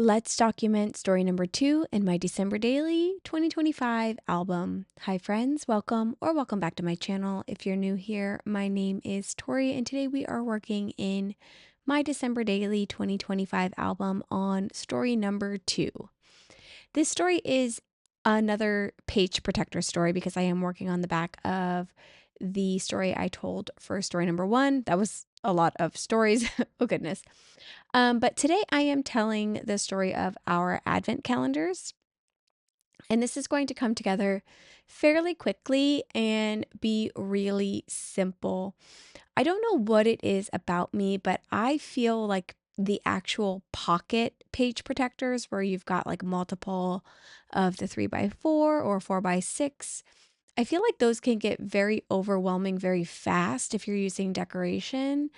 Let's document story number 2 in my December Daily 2025 album. Hi friends, welcome or welcome back to my channel. If you're new here, my name is Torey and today we are working in my December Daily 2025 album on story number 2. This story is another page protector story because I am working on the back of the story I told for story number 1. That was a lot of stories. Oh goodness. But today I am telling the story of our advent calendars, and this is going to come together fairly quickly and be really simple. I don't know what it is about me, but I feel like the actual pocket page protectors where you've got like multiple of the 3x4 or 4x6. I feel like those can get very overwhelming very fast if you're using decoration.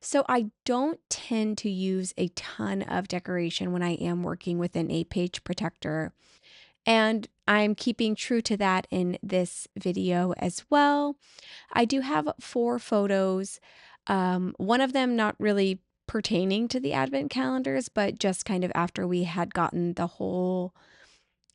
So I don't tend to use a ton of decoration when I am working within a page protector. And I'm keeping true to that in this video as well. I do have 4 photos, one of them not really pertaining to the advent calendars, but just kind of after we had gotten the whole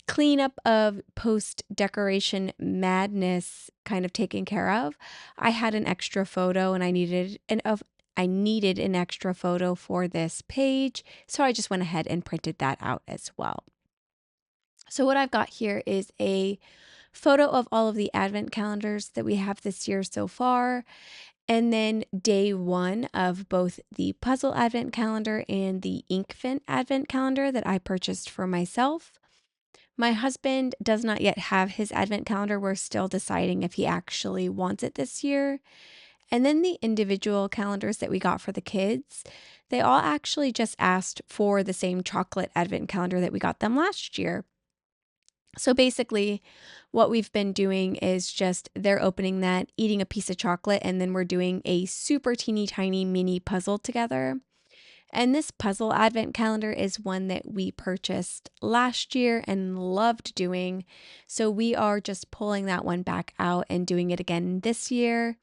cleanup of post decoration madness kind of taken care of. I had an extra photo and I needed an extra photo for this page, so I just went ahead and printed that out as well. So what I've got here is a photo of all of the advent calendars that we have this year so far, and then day 1 of both the puzzle advent calendar and the Inkvent advent calendar that I purchased for myself. My husband does not yet have his advent calendar. We're still deciding if he actually wants it this year. And then the individual calendars that we got for the kids, they all actually just asked for the same chocolate advent calendar that we got them last year. So basically, what we've been doing is just they're opening that, eating a piece of chocolate, and then we're doing a super teeny tiny mini puzzle together. And this puzzle advent calendar is one that we purchased last year and loved doing. So we are just pulling that one back out and doing it again this year.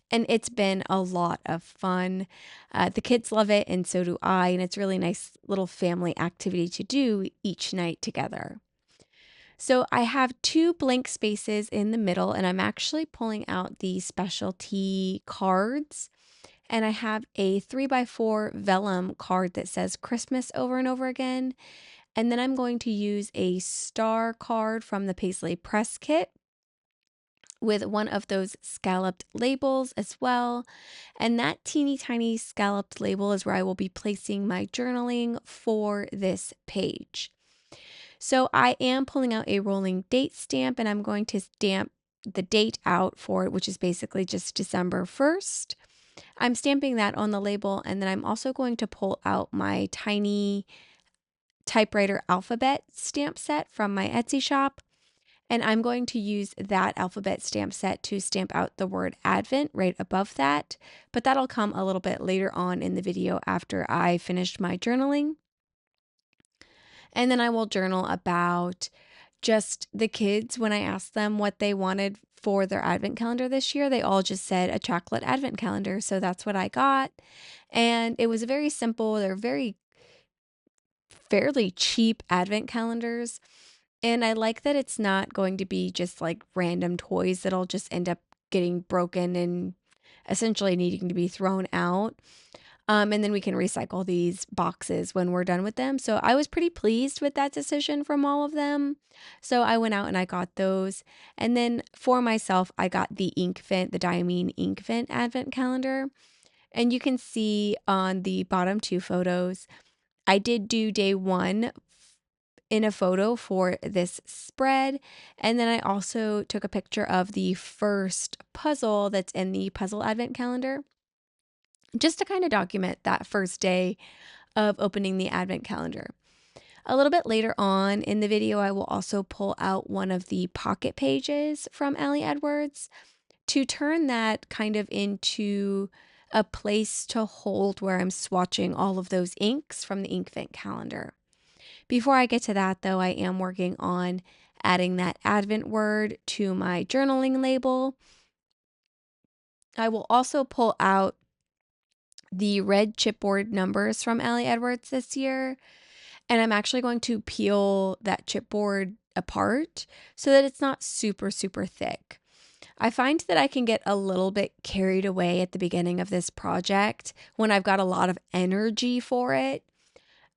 And it's been a lot of fun. The kids love it, and so do I. And it's really nice little family activity to do each night together. So I have 2 blank spaces in the middle, and I'm actually pulling out the specialty cards. And I have a 3x4 vellum card that says Christmas over and over again. And then I'm going to use a star card from the Paisley Press Kit with one of those scalloped labels as well. And that teeny tiny scalloped label is where I will be placing my journaling for this page. So I am pulling out a rolling date stamp and I'm going to stamp the date out for it, which is basically just December 1st. I'm stamping that on the label, and then I'm also going to pull out my tiny typewriter alphabet stamp set from my Etsy shop, and I'm going to use that alphabet stamp set to stamp out the word Advent right above that, but that'll come a little bit later on in the video after I finished my journaling. And then I will journal about just the kids. When I asked them what they wanted for their advent calendar this year, they all just said a chocolate advent calendar. So that's what I got. And it was very simple. They're fairly cheap advent calendars. And I like that it's not going to be just like random toys that'll just end up getting broken and essentially needing to be thrown out. And then we can recycle these boxes when we're done with them. So I was pretty pleased with that decision from all of them. So I went out and I got those. And then for myself, I got the Inkvent, the Diamine Inkvent advent calendar. And you can see on the bottom 2 photos, I did do day 1 in a photo for this spread. And then I also took a picture of the first puzzle that's in the puzzle advent calendar, just to kind of document that first day of opening the advent calendar. A little bit later on in the video, I will also pull out one of the pocket pages from Allie Edwards to turn that kind of into a place to hold where I'm swatching all of those inks from the Inkvent calendar. Before I get to that though, I am working on adding that Advent word to my journaling label. I will also pull out the red chipboard numbers from Allie Edwards this year. And I'm actually going to peel that chipboard apart so that it's not super, super thick. I find that I can get a little bit carried away at the beginning of this project when I've got a lot of energy for it.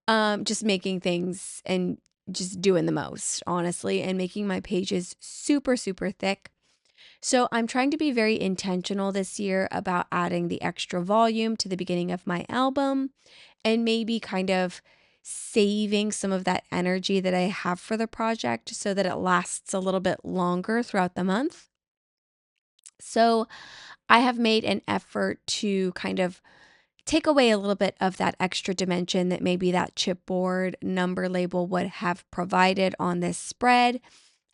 Just making things and just doing the most, honestly, and making my pages super, super thick. So I'm trying to be very intentional this year about adding the extra volume to the beginning of my album and maybe kind of saving some of that energy that I have for the project so that it lasts a little bit longer throughout the month. So I have made an effort to kind of take away a little bit of that extra dimension that maybe that chipboard number label would have provided on this spread.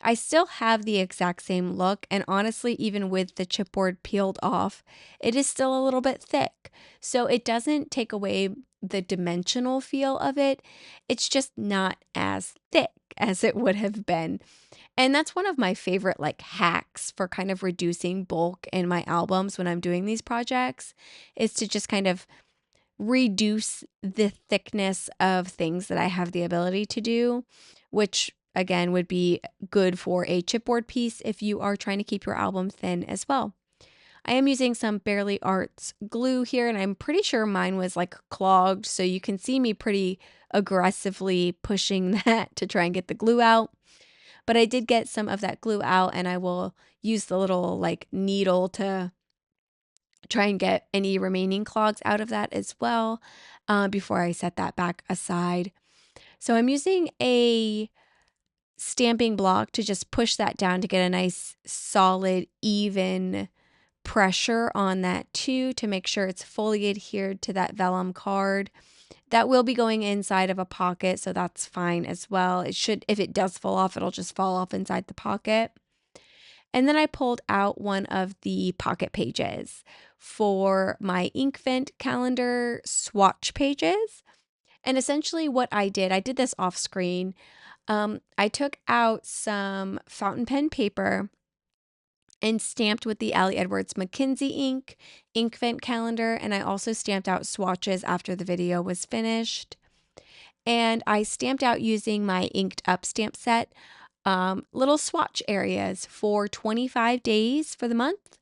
I still have the exact same look, and honestly, even with the chipboard peeled off, it is still a little bit thick. So it doesn't take away the dimensional feel of it. It's just not as thick as it would have been. And that's one of my favorite like hacks for kind of reducing bulk in my albums when I'm doing these projects is to just kind of reduce the thickness of things that I have the ability to do, which again would be good for a chipboard piece if you are trying to keep your album thin as well. I am using some Barely Arts glue here, and I'm pretty sure mine was like clogged, so you can see me pretty aggressively pushing that to try and get the glue out. But I did get some of that glue out, and I will use the little like needle to try and get any remaining clogs out of that as well before I set that back aside. So I'm using a stamping block to just push that down to get a nice solid even pressure on that too to make sure it's fully adhered to that vellum card. That will be going inside of a pocket, so that's fine as well. It should, if it does fall off, it'll just fall off inside the pocket. And then I pulled out one of the pocket pages for my Inkvent calendar swatch pages. And essentially what I did this off screen. I took out some fountain pen paper and stamped with the Ali Edwards McKinsey ink, Inkvent calendar, and I also stamped out swatches after the video was finished. And I stamped out using my inked up stamp set little swatch areas for 25 days for the month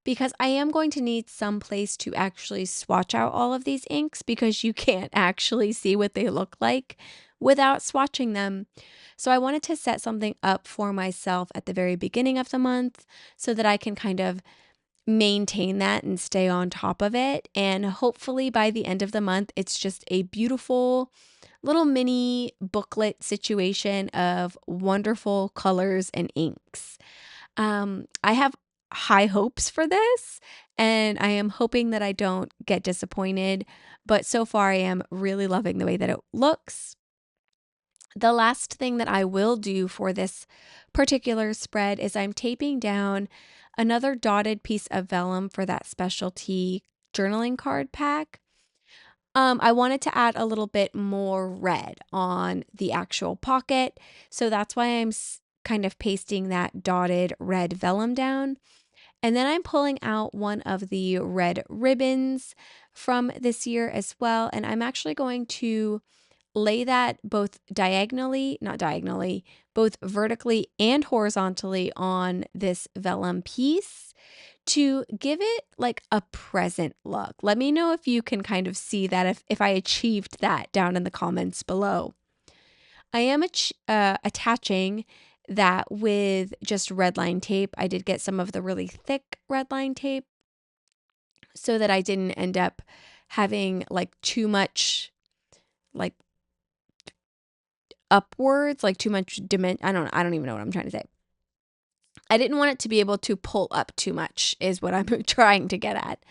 because I am going to need some place to actually swatch out all of these inks because you can't actually see what they look like without swatching them. So I wanted to set something up for myself at the very beginning of the month so that I can kind of maintain that and stay on top of it. And hopefully by the end of the month, it's just a beautiful little mini booklet situation of wonderful colors and inks. I have high hopes for this, and I am hoping that I don't get disappointed. But so far, I am really loving the way that it looks. The last thing that I will do for this particular spread is I'm taping down another dotted piece of vellum for that specialty journaling card pack. I wanted to add a little bit more red on the actual pocket, so that's why I'm kind of pasting that dotted red vellum down. And then I'm pulling out one of the red ribbons from this year as well, and I'm actually going to lay that both diagonally, not diagonally, both vertically and horizontally on this vellum piece to give it like a present look. Let me know if you can kind of see that, if I achieved that down in the comments below. I am attaching that with just red line tape. I did get some of the really thick red line tape so that I didn't end up having like too much like upwards, like too much dimension. I don't even know what I'm trying to say. I didn't want it to be able to pull up too much is what I'm trying to get at.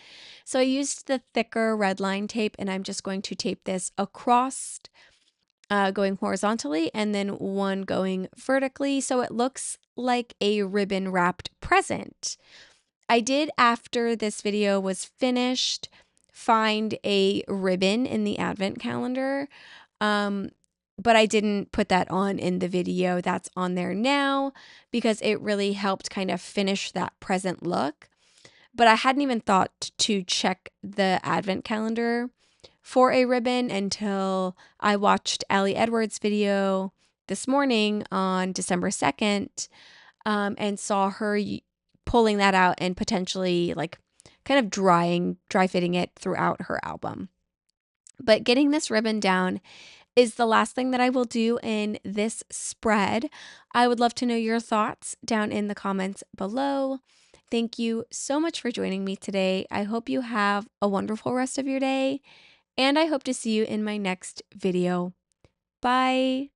So I used the thicker red line tape, and I'm just going to tape this across, going horizontally, and then one going vertically, so it looks like a ribbon wrapped present. I did, after this video was finished, find a ribbon in the advent calendar. But I didn't put that on in the video. That's on there now because it really helped kind of finish that present look. But I hadn't even thought to check the advent calendar for a ribbon until I watched Allie Edwards' video this morning on December 2nd, and saw her pulling that out and potentially like kind of dry fitting it throughout her album. But getting this ribbon down is the last thing that I will do in this spread. I would love to know your thoughts down in the comments below. Thank you so much for joining me today. I hope you have a wonderful rest of your day, and I hope to see you in my next video. Bye.